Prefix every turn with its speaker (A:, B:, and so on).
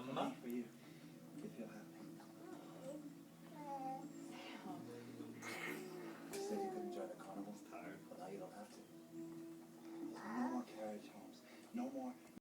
A: Mamma?
B: For you. You feel happy. You said you could enjoy the carnival.
A: Tired.
B: Well, now you don't have to. No more carriage homes. No more